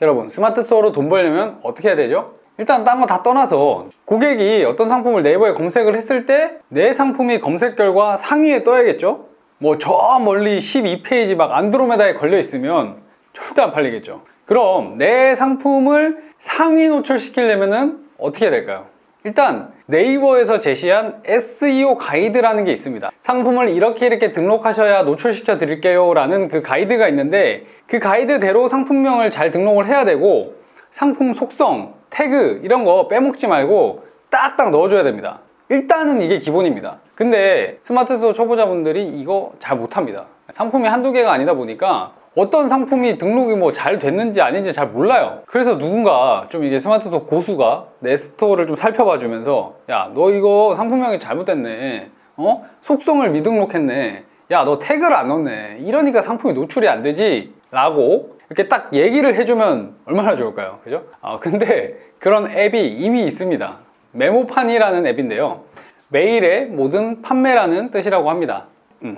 여러분, 스마트 스토어로 돈 벌려면 어떻게 해야 되죠? 일단 딴 거 다 떠나서 고객이 어떤 상품을 네이버에 검색을 했을 때 내 상품이 검색 결과 상위에 떠야겠죠? 뭐 저 멀리 12페이지 막 안드로메다에 걸려 있으면 절대 안 팔리겠죠. 그럼 내 상품을 상위 노출시키려면 어떻게 해야 될까요? 일단 네이버에서 제시한 SEO 가이드라는 게 있습니다. 상품을 이렇게 등록하셔야 노출시켜 드릴게요 라는 그 가이드가 있는데, 그 가이드대로 상품명을 잘 등록을 해야 되고, 상품 속성, 태그 이런 거 빼먹지 말고 딱딱 넣어줘야 됩니다. 일단은 이게 기본입니다. 근데 스마트 스토어 초보자분들이 이거 잘 못합니다. 상품이 한두 개가 아니다 보니까 어떤 상품이 등록이 뭐 잘 됐는지 아닌지 잘 몰라요. 그래서 누군가 좀 이게 스마트 스토어 고수가 내 스토어를 좀 살펴봐 주면서, 야, 너 이거 상품명이 잘못됐네, 속성을 미등록했네, 야, 너 태그를 안 넣었네, 이러니까 상품이 노출이 안 되지 라고 이렇게 딱 얘기를 해주면 얼마나 좋을까요? 그죠? 근데 그런 앱이 이미 있습니다. 메모판이라는 앱인데요, 메일의 모든 판매라는 뜻이라고 합니다.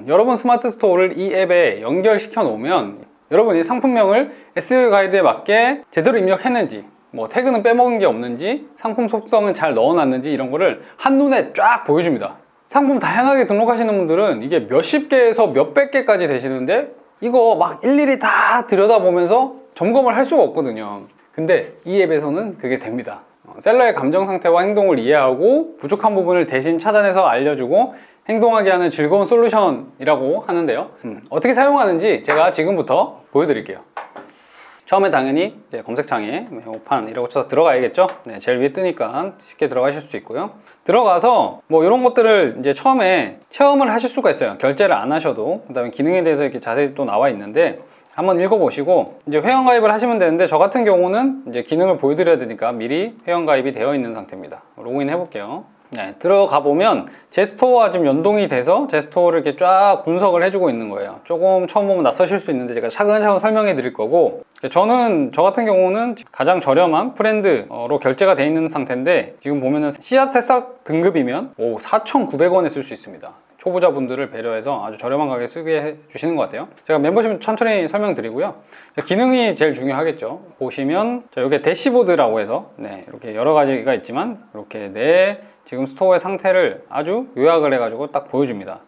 여러분 스마트 스토어를 이 앱에 연결시켜 놓으면 여러분이 상품명을 SEO 가이드에 맞게 제대로 입력했는지, 뭐 태그는 빼먹은 게 없는지, 상품 속성은 잘 넣어놨는지, 이런 거를 한눈에 쫙 보여줍니다. 상품 다양하게 등록하시는 분들은 이게 몇십 개에서 몇백 개까지 되시는데 이거 막 일일이 다 들여다보면서 점검을 할 수가 없거든요. 근데 이 앱에서는 그게 됩니다. 셀러의 감정 상태와 행동을 이해하고 부족한 부분을 대신 찾아내서 알려주고 행동하게 하는 즐거운 솔루션이라고 하는데요. 어떻게 사용하는지 제가 지금부터 보여드릴게요. 처음에 당연히 이제 검색창에 메모판이라고 쳐서 들어가야겠죠. 네, 제일 위에 뜨니까 쉽게 들어가실 수 있고요. 들어가서 뭐 이런 것들을 이제 처음에 체험을 하실 수가 있어요. 결제를 안 하셔도. 그 다음에 기능에 대해서 이렇게 자세히 또 나와 있는데 한번 읽어보시고 이제 회원가입을 하시면 되는데, 저 같은 경우는 이제 기능을 보여드려야 되니까 미리 회원가입이 되어 있는 상태입니다. 로그인 해볼게요. 네, 들어가 보면 제 스토어와 지금 연동이 돼서 제 스토어를 이렇게 쫙 분석을 해주고 있는 거예요. 조금 처음 보면 낯서실 수 있는데 제가 차근차근 설명해 드릴 거고, 저 같은 경우는 가장 저렴한 프렌드로 결제가 돼 있는 상태인데, 지금 보면은 씨앗 새싹 등급이면 4,900원에 쓸 수 있습니다. 초보자분들을 배려해서 아주 저렴한 가격에 쓰게 해주시는 것 같아요. 제가 멤버십 천천히 설명드리고요. 기능이 제일 중요하겠죠. 보시면 이게 대시보드라고 해서 이렇게 여러 가지가 있지만 이렇게 내 지금 스토어의 상태를 아주 요약을 해가지고 딱 보여줍니다.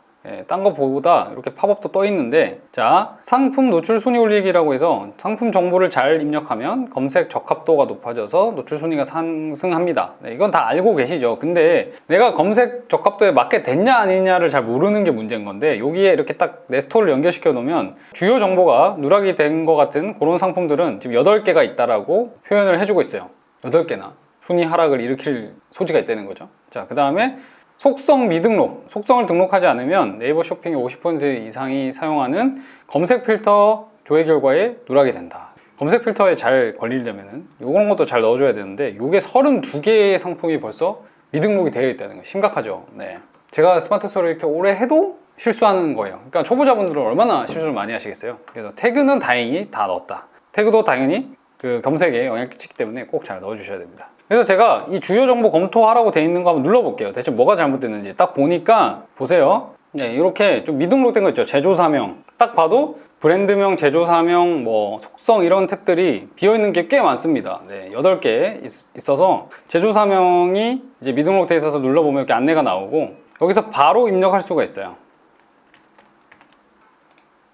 딴 거보다 이렇게 팝업도 떠 있는데, 자, 상품 노출 순위 올리기라고 해서 상품 정보를 잘 입력하면 검색 적합도가 높아져서 노출 순위가 상승합니다. 이건 다 알고 계시죠. 근데 내가 검색 적합도에 맞게 됐냐 아니냐를 잘 모르는 게 문제인 건데, 여기에 이렇게 딱 내 스토어를 연결시켜 놓으면 주요 정보가 누락이 된 것 같은 그런 상품들은 지금 8개가 있다라고 표현을 해주고 있어요. 8개나 순위 하락을 일으킬 소지가 있다는 거죠. 자, 그 다음에 속성 미등록, 속성을 등록하지 않으면 네이버 쇼핑의 50% 이상이 사용하는 검색 필터 조회 결과에 누락이 된다. 검색 필터에 잘 걸리려면은 이런 것도 잘 넣어줘야 되는데, 이게 32개의 상품이 벌써 미등록이 되어 있다는 거 심각하죠. 네, 제가 스마트 스토어를 이렇게 오래 해도 실수하는 거예요. 그러니까 초보자분들은 얼마나 실수를 많이 하시겠어요. 그래서 태그는 다행히 다 넣었다. 태그도 당연히 그 검색에 영향을 끼치기 때문에 꼭 잘 넣어주셔야 됩니다. 그래서 제가 이 주요 정보 검토하라고 되어 있는 거 한번 눌러볼게요. 대체 뭐가 잘못됐는지 딱 보니까, 보세요. 네, 이렇게 좀 미등록된 거 있죠. 제조사명. 딱 봐도 브랜드명, 제조사명, 뭐 속성 이런 탭들이 비어있는 게 꽤 많습니다. 네, 8개 있어서 제조사명이 이제 미등록되어 있어서 눌러보면 이렇게 안내가 나오고, 여기서 바로 입력할 수가 있어요.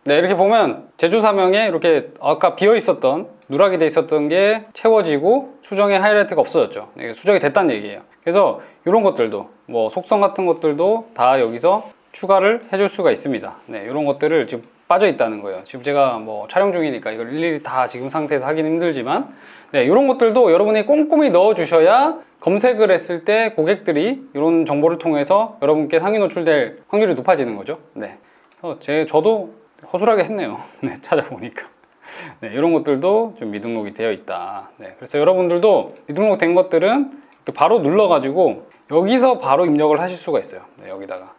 네, 이렇게 보면 제조사명에 이렇게 아까 비어있었던, 누락이 돼 있었던 게 채워지고 수정의 하이라이트가 없어졌죠. 수정이 됐다는 얘기예요. 그래서 이런 것들도, 뭐 속성 같은 것들도 다 여기서 추가를 해줄 수가 있습니다. 네, 이런 것들을 지금 빠져 있다는 거예요. 지금 제가 뭐 촬영 중이니까 이걸 일일이 다 지금 상태에서 하긴 힘들지만, 네, 이런 것들도 여러분이 꼼꼼히 넣어 주셔야 검색을 했을 때 고객들이 이런 정보를 통해서 여러분께 상위 노출될 확률이 높아지는 거죠. 네, 저도 허술하게 했네요. 네, 찾아보니까. 네, 이런 것들도 좀 미등록이 되어 있다. 네, 그래서 여러분들도 미등록된 것들은 이렇게 바로 눌러가지고 여기서 바로 입력을 하실 수가 있어요. 네, 여기다가.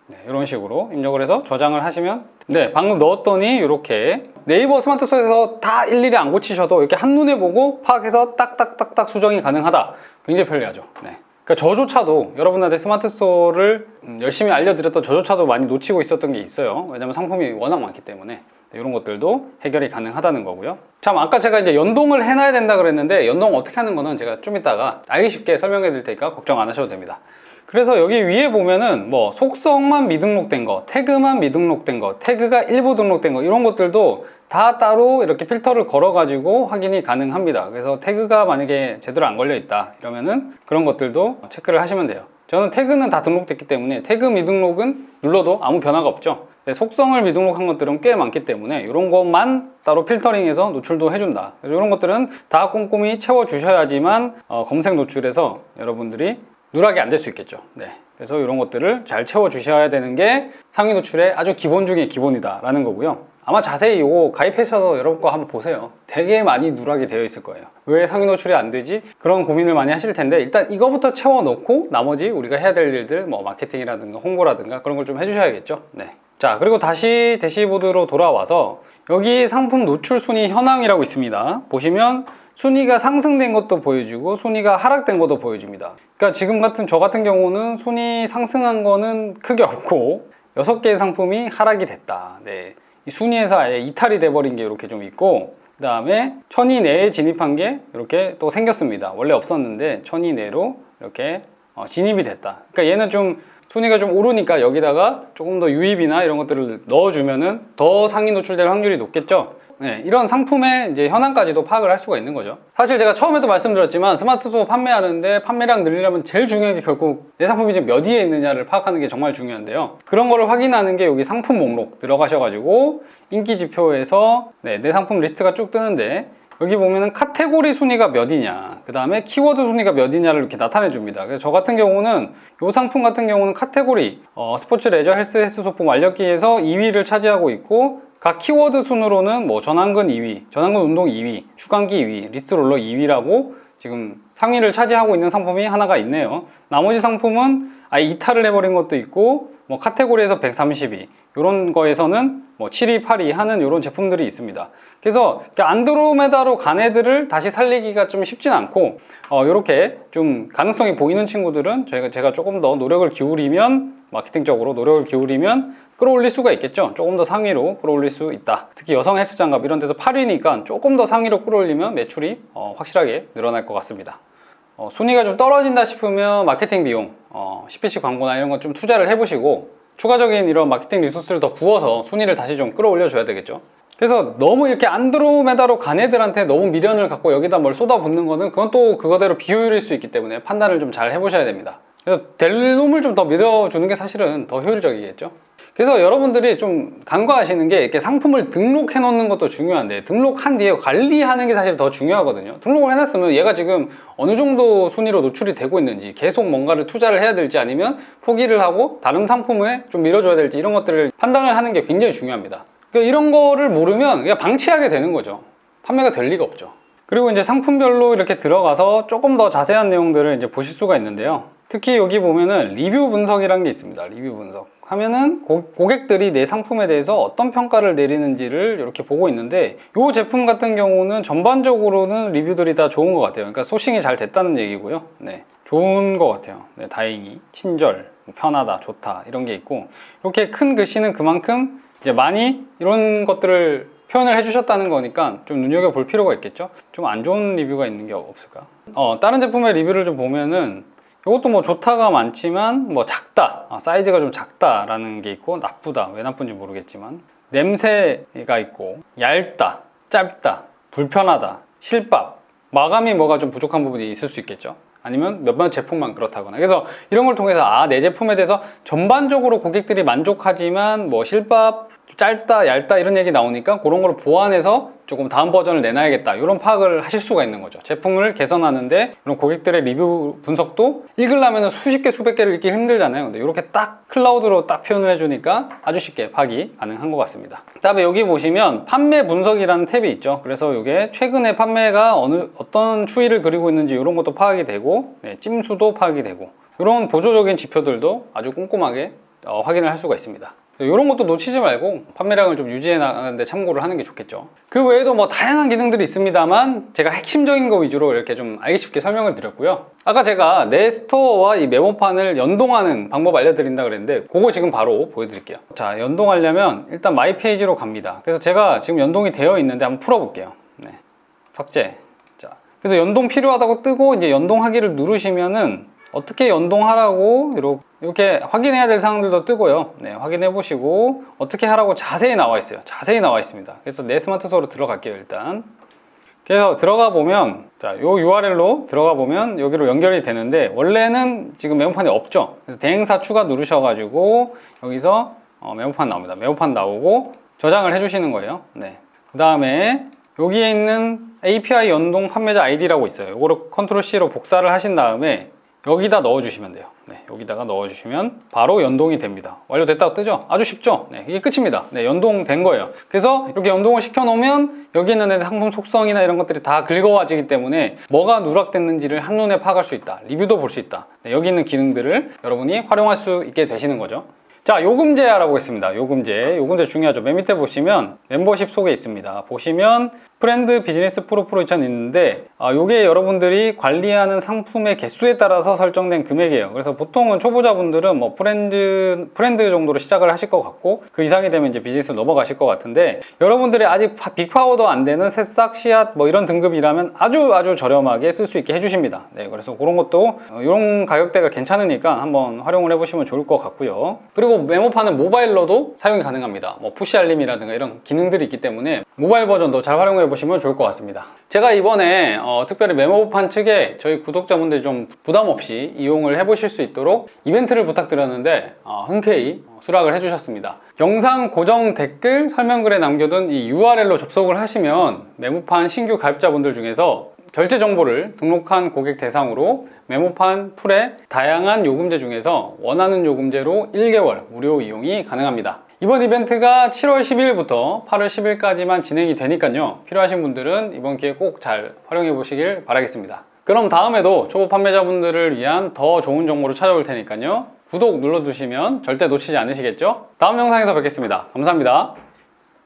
네, 이런 식으로 입력을 해서 저장을 하시면, 네, 방금 넣었더니 이렇게 네이버 스마트 스토어에서 다 일일이 안 고치셔도 이렇게 한눈에 보고 파악해서 딱딱딱딱 수정이 가능하다. 굉장히 편리하죠. 네. 그러니까 저조차도 여러분한테 스마트 스토어를 열심히 알려드렸던 저조차도 많이 놓치고 있었던 게 있어요. 왜냐면 상품이 워낙 많기 때문에. 이런 것들도 해결이 가능하다는 거고요. 참, 아까 제가 이제 연동을 해놔야 된다 그랬는데 연동 어떻게 하는 거는 제가 좀 이따가 알기 쉽게 설명해 드릴 테니까 걱정 안 하셔도 됩니다. 그래서 여기 위에 보면은 뭐 속성만 미등록된 거, 태그만 미등록된 거, 태그가 일부 등록된 거, 이런 것들도 다 따로 이렇게 필터를 걸어 가지고 확인이 가능합니다. 그래서 태그가 만약에 제대로 안 걸려 있다 이러면은 그런 것들도 체크를 하시면 돼요. 저는 태그는 다 등록됐기 때문에 태그 미등록은 눌러도 아무 변화가 없죠. 속성을 미등록한 것들은 꽤 많기 때문에 이런 것만 따로 필터링해서 노출도 해준다. 그래서 이런 것들은 다 꼼꼼히 채워 주셔야지만 검색 노출에서 여러분들이 누락이 안 될 수 있겠죠. 네. 그래서 이런 것들을 잘 채워 주셔야 되는 게 상위 노출의 아주 기본 중에 기본이다 라는 거고요. 아마 자세히 이거 가입하셔서 여러분 거 한번 보세요. 되게 많이 누락이 되어 있을 거예요. 왜 상위 노출이 안 되지? 그런 고민을 많이 하실 텐데, 일단 이거부터 채워 놓고 나머지 우리가 해야 될 일들, 뭐 마케팅이라든가 홍보라든가 그런 걸 좀 해주셔야겠죠. 네. 자, 그리고 다시 대시보드로 돌아와서 여기 상품 노출 순위 현황이라고 있습니다. 보시면 순위가 상승된 것도 보여주고 순위가 하락된 것도 보여줍니다. 그러니까 지금 저 같은 경우는 순위 상승한 거는 크게 없고 6개의 상품이 하락이 됐다. 네. 이 순위에서 아예 이탈이 돼버린 게 이렇게 좀 있고, 그 다음에 1000위 내에 진입한 게 이렇게 또 생겼습니다. 원래 없었는데 1000위 내로 이렇게 진입이 됐다. 그러니까 얘는 좀 순위가 좀 오르니까 여기다가 조금 더 유입이나 이런 것들을 넣어주면은 더 상위 노출될 확률이 높겠죠. 네, 이런 상품의 이제 현황까지도 파악을 할 수가 있는 거죠. 사실 제가 처음에도 말씀드렸지만 스마트도 판매하는데 판매량 늘리려면 제일 중요한 게 결국 내 상품이 지금 몇 위에 있느냐를 파악하는 게 정말 중요한데요. 그런 거를 확인하는 게 여기 상품 목록 들어가셔가지고 인기 지표에서 내 상품 리스트가 쭉 뜨는데, 여기 보면은 카테고리 순위가 몇이냐, 그 다음에 키워드 순위가 몇이냐를 이렇게 나타내 줍니다. 그래서 저 같은 경우는 이 상품 같은 경우는 카테고리 스포츠, 레저, 헬스 소품, 완력기에서 2위를 차지하고 있고, 각 키워드 순으로는 뭐 전완근 2위, 전완근 운동 2위, 추간기 2위, 리스트롤러 2위라고 지금 상위를 차지하고 있는 상품이 하나가 있네요. 나머지 상품은 아예 이탈을 해버린 것도 있고, 뭐 카테고리에서 132 이런 거에서는 뭐 7위, 8위 하는 이런 제품들이 있습니다. 그래서 안드로메다로 간 애들을 다시 살리기가 좀 쉽진 않고, 이렇게 좀 가능성이 보이는 친구들은 제가 조금 더 노력을 기울이면, 마케팅적으로 노력을 기울이면 끌어올릴 수가 있겠죠. 조금 더 상위로 끌어올릴 수 있다. 특히 여성 헬스장갑 이런 데서 8위니까 조금 더 상위로 끌어올리면 매출이 확실하게 늘어날 것 같습니다. 순위가 좀 떨어진다 싶으면 마케팅 비용, CPC 광고나 이런 거 좀 투자를 해보시고 추가적인 이런 마케팅 리소스를 더 부어서 순위를 다시 좀 끌어올려 줘야 되겠죠. 그래서 너무 이렇게 안드로메다로 간 애들한테 너무 미련을 갖고 여기다 뭘 쏟아붓는 거는 그건 또 그거대로 비효율일 수 있기 때문에 판단을 좀 잘 해보셔야 됩니다. 그래서 될 놈을 좀 더 밀어주는 게 사실은 더 효율적이겠죠. 그래서 여러분들이 좀 간과하시는 게, 이렇게 상품을 등록해 놓는 것도 중요한데 등록한 뒤에 관리하는 게 사실 더 중요하거든요. 등록을 해놨으면 얘가 지금 어느 정도 순위로 노출이 되고 있는지, 계속 뭔가를 투자를 해야 될지 아니면 포기를 하고 다른 상품에 좀 밀어줘야 될지, 이런 것들을 판단을 하는 게 굉장히 중요합니다. 그러니까 이런 거를 모르면 그냥 방치하게 되는 거죠. 판매가 될 리가 없죠. 그리고 이제 상품별로 이렇게 들어가서 조금 더 자세한 내용들을 이제 보실 수가 있는데요. 특히 여기 보면은 리뷰 분석이라는 게 있습니다. 리뷰 분석 하면은 고객들이 내 상품에 대해서 어떤 평가를 내리는지를 이렇게 보고 있는데, 이 제품 같은 경우는 전반적으로는 리뷰들이 다 좋은 것 같아요. 그러니까 소싱이 잘 됐다는 얘기고요. 네, 좋은 것 같아요. 네, 다행히 친절, 편하다, 좋다 이런 게 있고, 이렇게 큰 글씨는 그만큼 이제 많이 이런 것들을 표현을 해주셨다는 거니까 좀 눈여겨볼 필요가 있겠죠. 좀 안 좋은 리뷰가 있는 게 없을까? 다른 제품의 리뷰를 좀 보면은 이것도 뭐 좋다가 많지만, 뭐 작다, 사이즈가 좀 작다라는 게 있고, 나쁘다, 왜 나쁜지 모르겠지만, 냄새가 있고, 얇다, 짧다, 불편하다, 실밥, 마감이 뭐가 좀 부족한 부분이 있을 수 있겠죠. 아니면 몇몇 제품만 그렇다거나. 그래서 이런 걸 통해서 내 제품에 대해서 전반적으로 고객들이 만족하지만 뭐 실밥, 짧다, 얇다 이런 얘기 나오니까 그런 걸 보완해서 조금 다음 버전을 내놔야겠다, 이런 파악을 하실 수가 있는 거죠. 제품을 개선하는데 이런 고객들의 리뷰 분석도 읽으려면 수십 개, 수백 개를 읽기 힘들잖아요. 근데 이렇게 딱 클라우드로 딱 표현을 해주니까 아주 쉽게 파악이 가능한 것 같습니다. 그 다음에 여기 보시면 판매 분석이라는 탭이 있죠. 그래서 이게 최근에 판매가 어떤 추이를 그리고 있는지 이런 것도 파악이 되고, 찜수도 파악이 되고, 이런 보조적인 지표들도 아주 꼼꼼하게 확인을 할 수가 있습니다. 이런 것도 놓치지 말고 판매량을 좀 유지해 나가는데 참고를 하는 게 좋겠죠. 그 외에도 뭐 다양한 기능들이 있습니다만 제가 핵심적인 거 위주로 이렇게 좀 알기 쉽게 설명을 드렸고요. 아까 제가 내 스토어와 이 메모판을 연동하는 방법 알려드린다 그랬는데 그거 지금 바로 보여드릴게요. 자, 연동하려면 일단 마이 페이지로 갑니다. 그래서 제가 지금 연동이 되어 있는데 한번 풀어볼게요. 네. 삭제. 자, 그래서 연동 필요하다고 뜨고 이제 연동하기를 누르시면은 어떻게 연동하라고 이렇게 확인해야 될 사항들도 뜨고요. 네, 확인해 보시고 어떻게 하라고 자세히 나와 있어요. 자세히 나와 있습니다. 그래서 내 스마트 스토어로 들어갈게요. 일단 그래서 들어가 보면 자, 요 URL로 들어가 보면 여기로 연결이 되는데 원래는 지금 메모판이 없죠. 그래서 대행사 추가 누르셔가지고 여기서 메모판 나옵니다. 메모판 나오고 저장을 해주시는 거예요. 네. 그 다음에 여기에 있는 API 연동 판매자 아이디라고 있어요. 이거를 컨트롤 C로 복사를 하신 다음에 여기다 넣어주시면 돼요. 네, 여기다가 넣어주시면 바로 연동이 됩니다. 완료됐다고 뜨죠? 아주 쉽죠? 네, 이게 끝입니다. 네, 연동된 거예요. 그래서 이렇게 연동을 시켜놓으면 여기 있는 상품 속성이나 이런 것들이 다 긁어와지기 때문에 뭐가 누락됐는지를 한눈에 파악할 수 있다. 리뷰도 볼 수 있다. 네, 여기 있는 기능들을 여러분이 활용할 수 있게 되시는 거죠. 자, 요금제 알아보겠습니다. 요금제 중요하죠. 맨 밑에 보시면 멤버십 속에 있습니다. 보시면 프렌드 비즈니스 프로 2000 있는데 요게 여러분들이 관리하는 상품의 개수에 따라서 설정된 금액이에요. 그래서 보통은 초보자분들은 뭐 프렌드 정도로 시작을 하실 것 같고 그 이상이 되면 이제 비즈니스로 넘어가실 것 같은데 여러분들이 아직 빅파워도 안 되는 새싹, 씨앗 뭐 이런 등급이라면 아주 저렴하게 쓸 수 있게 해주십니다. 네, 그래서 그런 것도 이런 가격대가 괜찮으니까 한번 활용을 해보시면 좋을 것 같고요. 그리고 메모판은 모바일로도 사용이 가능합니다. 뭐 푸시 알림이라든가 이런 기능들이 있기 때문에 모바일 버전도 잘 활용해 보시면 좋을 것 같습니다. 제가 이번에 특별히 메모판 측에 저희 구독자분들이 좀 부담 없이 이용을 해보실 수 있도록 이벤트를 부탁드렸는데 흔쾌히 수락을 해주셨습니다. 영상 고정 댓글 설명글에 남겨둔 이 URL로 접속을 하시면 메모판 신규 가입자분들 중에서 결제 정보를 등록한 고객 대상으로 메모판 풀의 다양한 요금제 중에서 원하는 요금제로 1개월 무료 이용이 가능합니다. 이번 이벤트가 7월 12일부터 8월 10일까지만 진행이 되니까요. 필요하신 분들은 이번 기회 꼭 잘 활용해 보시길 바라겠습니다. 그럼 다음에도 초보 판매자분들을 위한 더 좋은 정보로 찾아올 테니까요. 구독 눌러두시면 절대 놓치지 않으시겠죠? 다음 영상에서 뵙겠습니다. 감사합니다.